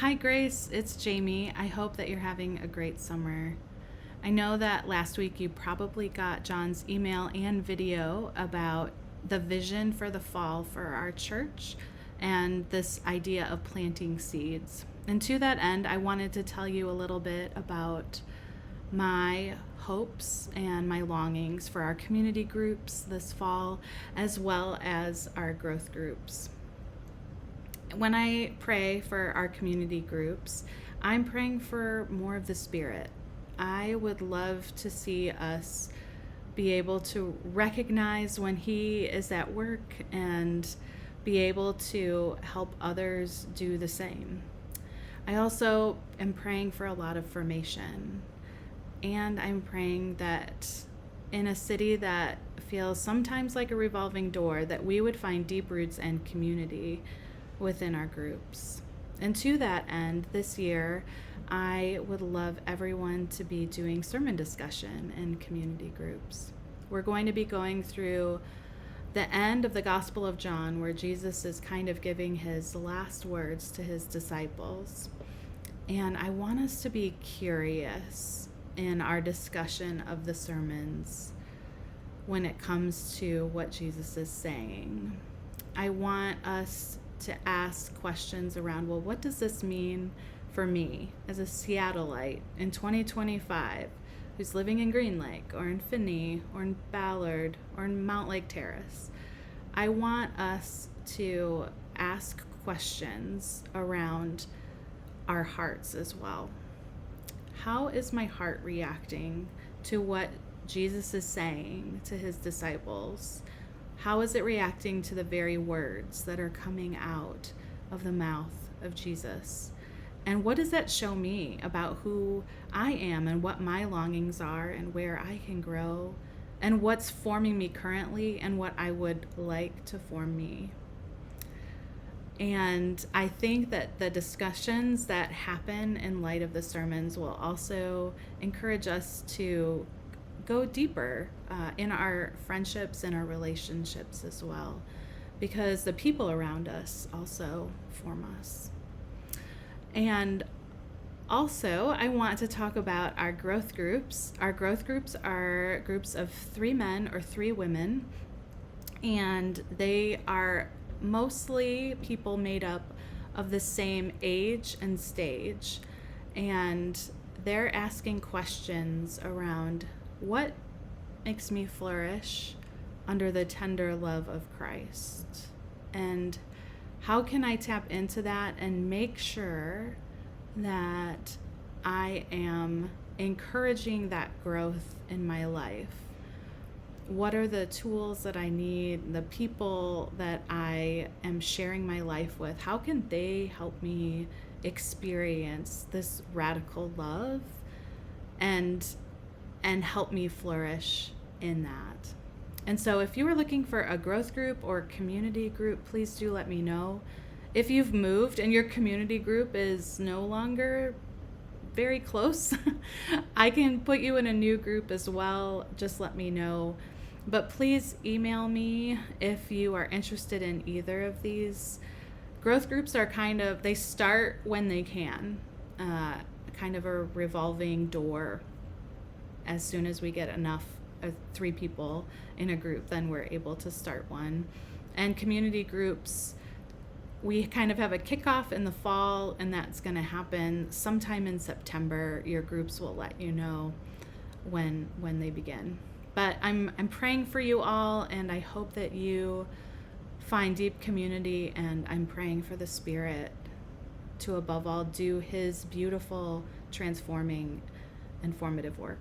Hi, Grace. It's Jamie. I hope that you're having a great summer. I know that last week you probably got John's email and video about the vision for the fall for our church and this idea of planting seeds. And to that end, I wanted to tell you a little bit about my hopes and my longings for our community groups this fall, as well as our growth groups. When I pray for our community groups, I'm praying for more of the Spirit. I would love to see us be able to recognize when He is at work and be able to help others do the same. I also am praying for a lot of formation. And I'm praying that in a city that feels sometimes like a revolving door, that we would find deep roots and community within our groups. And to that end, this year, I would love everyone to be doing sermon discussion in community groups. We're going to be going through the end of the Gospel of John, where Jesus is kind of giving his last words to his disciples. And I want us to be curious in our discussion of the sermons when it comes to what Jesus is saying. I want us to ask questions around, well, what does this mean for me as a Seattleite in 2025 who's living in Green Lake or in Finney or in Ballard or in Mount Lake Terrace? I want us to ask questions around our hearts as well. How is my heart reacting to what Jesus is saying to his disciples? How is it reacting to the very words that are coming out of the mouth of Jesus? And what does that show me about who I am and what my longings are and where I can grow and what's forming me currently and what I would like to form me? And I think that the discussions that happen in light of the sermons will also encourage us to go deeper in our friendships and our relationships as well, because the people around us also form us. And also, I want to talk about our growth groups. Our growth groups are groups of 3 men or 3 women, and they are mostly people made up of the same age and stage, and they're asking questions around what makes me flourish under the tender love of Christ, and how can I tap into that and make sure that I am encouraging that growth in my life. What are the tools that I need, the people that I am sharing my life with? How can they help me experience this radical love and help me flourish in that? And so if you are looking for a growth group or community group, please do let me know. If you've moved and your community group is no longer very close, I can put you in a new group as well. Just let me know. But please email me if you are interested in either of these. Growth groups are they start when they can, kind of a revolving door. As soon as we get enough 3 people in a group, then we're able to start one. And community groups, we kind of have a kickoff in the fall, and that's going to happen sometime in September. Your groups will let you know when they begin. But I'm praying for you all, and I hope that you find deep community, and I'm praying for the Spirit to, above all, do his beautiful, transforming, and formative work.